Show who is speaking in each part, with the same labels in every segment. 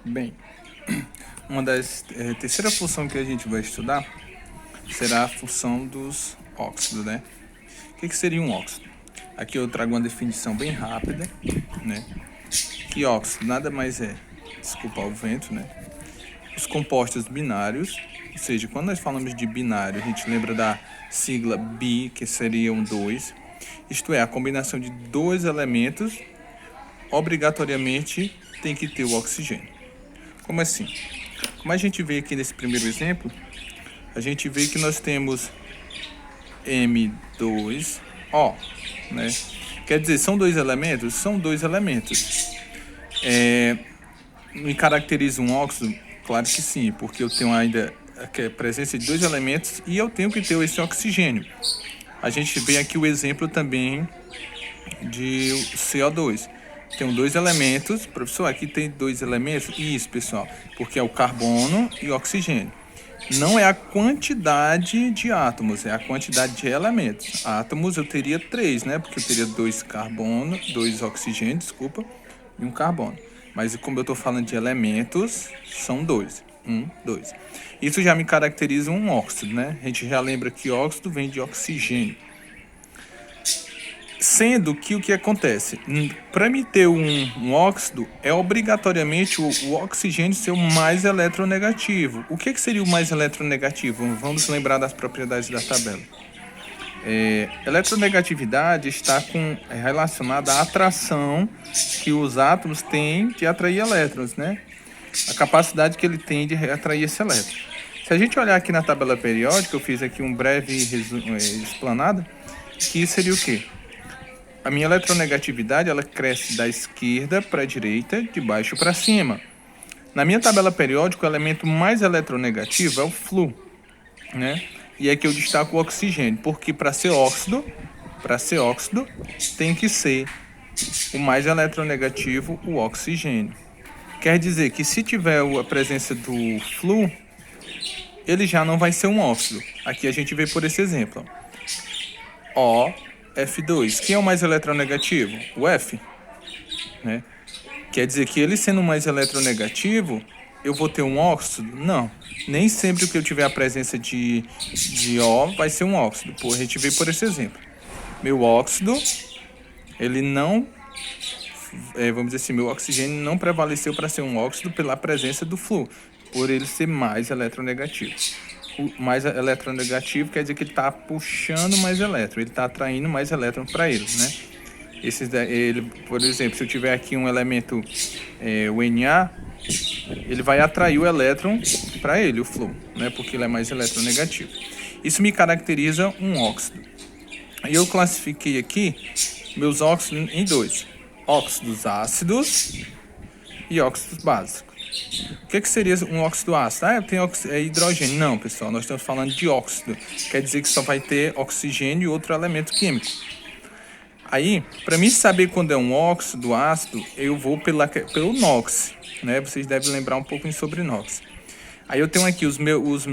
Speaker 1: Bem, uma das terceira função que a gente vai estudar será a função dos óxidos, né? O que seria um óxido? Aqui eu trago uma definição bem rápida, né? Que óxido nada mais é, desculpa o vento, né? Os compostos binários, ou seja, quando nós falamos de binário, a gente lembra da sigla bi, que seriam dois, isto é, a combinação de dois elementos obrigatoriamente tem que ter o oxigênio. Como assim? Como a gente vê aqui nesse primeiro exemplo, a gente vê que nós temos M2O, né? Quer dizer, são dois elementos? São dois elementos. Me caracteriza um óxido? Claro que sim, porque eu tenho ainda a presença de dois elementos e eu tenho que ter esse oxigênio. A gente vê aqui o exemplo também de CO2. Tem dois elementos. Professor, aqui tem dois elementos? Isso, pessoal, porque é o carbono e o oxigênio. Não é a quantidade de átomos, é a quantidade de elementos. Átomos eu teria três, né? Porque eu teria dois oxigênios, desculpa, e um carbono. Mas como eu estou falando de elementos, são dois. Dois. Isso já me caracteriza um óxido, né? A gente já lembra que óxido vem de oxigênio. Sendo que o que acontece? Para me ter um óxido, é obrigatoriamente o oxigênio ser o mais eletronegativo. O que seria o mais eletronegativo? Vamos lembrar das propriedades da tabela. Eletronegatividade está relacionada à atração que os átomos têm de atrair elétrons, né? A capacidade que ele tem de atrair esse elétron. Se a gente olhar aqui na tabela periódica, eu fiz aqui um breve explanado, que seria o quê? A minha eletronegatividade, ela cresce da esquerda para a direita, de baixo para cima. Na minha tabela periódica, o elemento mais eletronegativo é o Flu, né? E é que eu destaco o oxigênio, porque para ser óxido, tem que ser o mais eletronegativo, o oxigênio. Quer dizer que se tiver a presença do Flu, ele já não vai ser um óxido. Aqui a gente vê por esse exemplo. O F2. Quem é o mais eletronegativo? O F, né? Quer dizer que ele sendo mais eletronegativo, eu vou ter um óxido? Não. Nem sempre que eu tiver a presença de O vai ser um óxido. A gente vê por esse exemplo. Meu óxido, ele não... vamos dizer assim, meu oxigênio não prevaleceu para ser um óxido pela presença do Flu, por ele ser mais eletronegativo. O mais eletronegativo quer dizer que ele está puxando mais elétron, ele está atraindo mais elétron para ele, né? Por exemplo, se eu tiver aqui um elemento, o Na, ele vai atrair o elétron para ele, o Flu, né? Porque ele é mais eletronegativo. Isso me caracteriza um óxido. E eu classifiquei aqui meus óxidos em dois: óxidos ácidos e óxidos básicos. O que seria um óxido ácido? Eu tenho hidrogênio. Não, pessoal, nós estamos falando de óxido. Quer dizer que só vai ter oxigênio e outro elemento químico. Aí, para mim saber quando é um óxido ácido, eu vou pelo NOx, né? Vocês devem lembrar um pouco sobre NOx. Aí eu tenho aqui os meus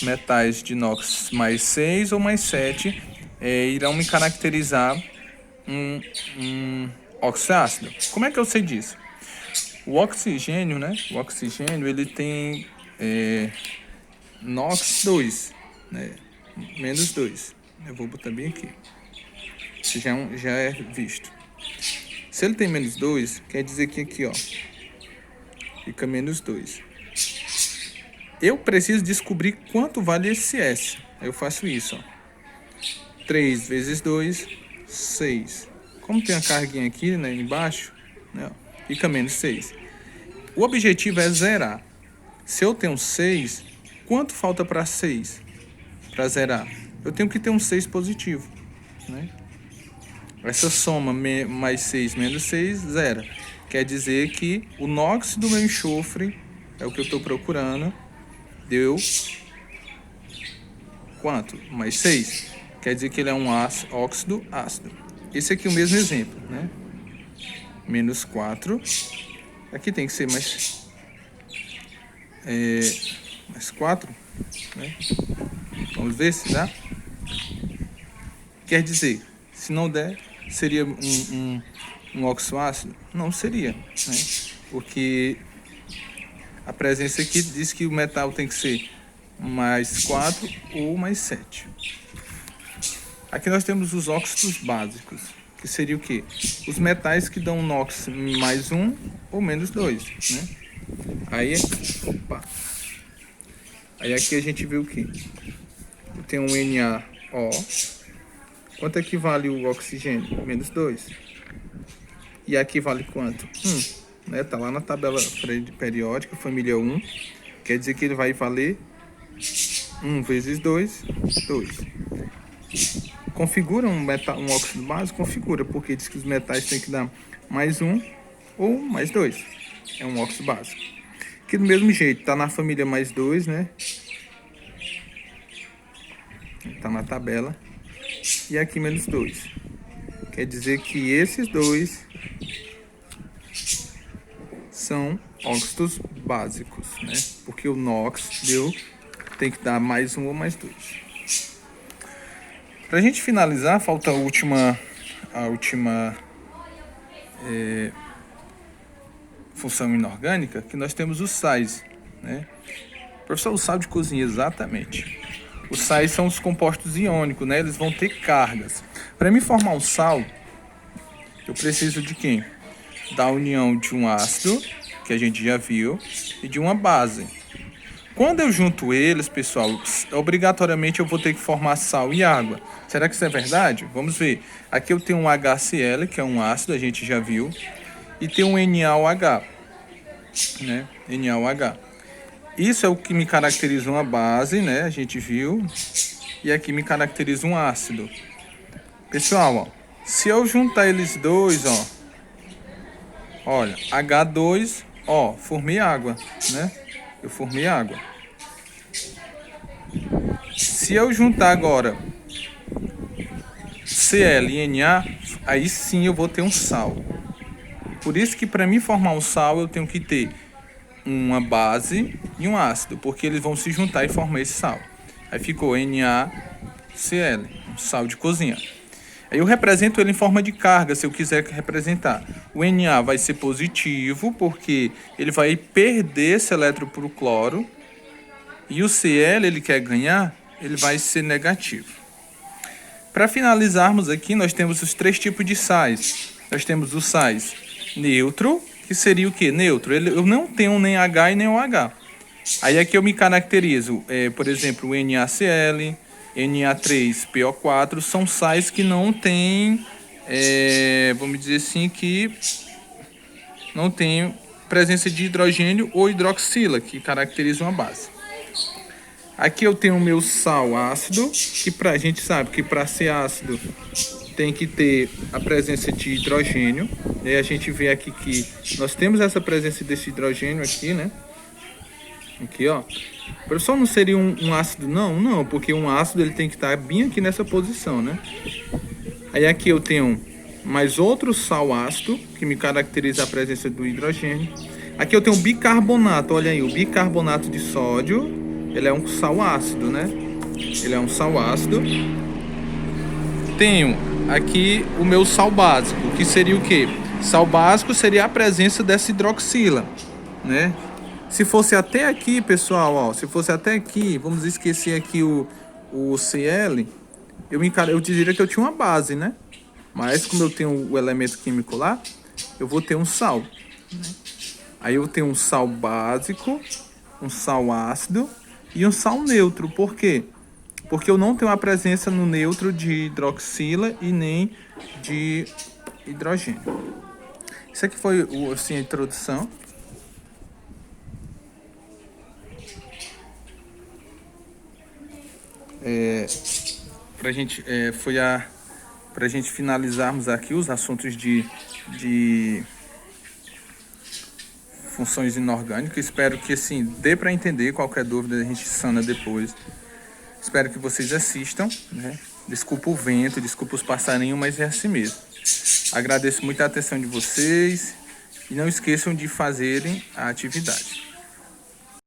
Speaker 1: metais de NOx mais 6 ou mais 7, irão me caracterizar um óxido ácido. Como é que eu sei disso? O oxigênio, né? O oxigênio, ele tem NOx 2, né? Menos 2. Eu vou botar bem aqui. Isso já é visto. Se ele tem menos 2, quer dizer que aqui, ó, fica menos 2. Eu preciso descobrir quanto vale esse S. Eu faço isso, ó. 3 vezes 2, 6. Como tem a carguinha aqui, né, embaixo, né, fica menos 6. O objetivo é zerar. Se eu tenho 6, quanto falta para 6? Para zerar? Eu tenho que ter um 6 positivo, né? Essa soma mais 6 menos 6, zera. Quer dizer que o NOx do meu enxofre, é o que eu estou procurando, deu quanto? Mais 6. Quer dizer que ele é um óxido ácido. Esse aqui é o mesmo exemplo, né? Menos 4. Aqui tem que ser mais 4, né? Vamos ver se dá. Quer dizer, se não der, seria um óxido ácido? Não seria, né? Porque A presença aqui diz que o metal tem que ser mais 4 ou mais 7. Aqui nós temos os óxidos básicos, que seria o quê? Os metais que dão NOx mais 1 ou menos 2, né? Aí aqui a gente vê o quê? Tem um NaO. Quanto equivale o oxigênio? Menos 2. E aqui vale quanto? 1. Né? Tá lá na tabela periódica, família 1. Quer dizer que ele vai valer 1 vezes 2, 2. Configura um óxido básico? Configura, porque diz que os metais têm que dar mais 1 ou mais 2. É um óxido básico. Aqui do mesmo jeito, tá na família mais 2, né? Tá na tabela. E aqui menos 2. Quer dizer que esses dois são óxidos básicos, né? Porque o NOx tem que dar mais 1 ou mais 2. Para a gente finalizar, falta a última função inorgânica, que nós temos os sais, né? Professor, o sal de cozinha, exatamente. Os sais são os compostos iônicos, né? Eles vão ter cargas. Para me formar um sal, eu preciso de quem? Da união de um ácido, que a gente já viu, e de uma base. Quando eu junto eles, pessoal, obrigatoriamente eu vou ter que formar sal e água. Será que isso é verdade? Vamos ver. Aqui eu tenho um HCl, que é um ácido, a gente já viu. E tem um NaOH, né? NaOH. Isso é o que me caracteriza uma base, né? A gente viu. E aqui me caracteriza um ácido. Pessoal, ó, se eu juntar eles dois, ó. Olha, H2, ó, formei água, né? Eu formei água. Se eu juntar agora Cl e Na, aí sim eu vou ter um sal. Por isso que para mim formar um sal eu tenho que ter uma base e um ácido, porque eles vão se juntar e formar esse sal. Aí ficou NaCl, um sal de cozinha. Aí eu represento ele em forma de carga, se eu quiser representar. O Na vai ser positivo, porque ele vai perder esse elétron para o cloro. E o Cl, ele quer ganhar, ele vai ser negativo. Para finalizarmos aqui, nós temos os 3 tipos de sais. Nós temos os sais neutro, que seria o que? Neutro. Eu não tenho nem H e nem OH. Aí aqui eu me caracterizo, por exemplo, o NaCl, Na3PO4, são sais que não tem, vamos dizer assim, que não tem presença de hidrogênio ou hidroxila, que caracteriza uma base. Aqui eu tenho o meu sal ácido, que a gente sabe que para ser ácido tem que ter a presença de hidrogênio. E a gente vê aqui que nós temos essa presença desse hidrogênio aqui, né? Aqui, ó. Professor, não seria um ácido? Não, porque um ácido ele tem que estar bem aqui nessa posição, né? Aí aqui eu tenho mais outro sal ácido, que me caracteriza a presença do hidrogênio. Aqui eu tenho bicarbonato, olha aí, o bicarbonato de sódio, ele é um sal ácido, né? Ele é um sal ácido. Tenho aqui o meu sal básico, que seria o quê? Sal básico seria a presença dessa hidroxila, né? Se fosse até aqui, pessoal, ó, se fosse até aqui, vamos esquecer aqui o Cl, eu diria que eu tinha uma base, né? Mas como eu tenho o elemento químico lá, eu vou ter um sal, né? Aí eu tenho um sal básico, um sal ácido e um sal neutro. Por quê? Porque eu não tenho a presença no neutro de hidroxila e nem de hidrogênio. Isso aqui foi assim, a introdução. Pra gente finalizarmos aqui os assuntos de funções inorgânicas. Espero que assim dê para entender. Qualquer dúvida a gente sana depois. Espero que vocês assistam, né? Desculpa o vento, desculpa os passarinhos, mas é assim mesmo. Agradeço muito a atenção de vocês e não esqueçam de fazerem a atividade.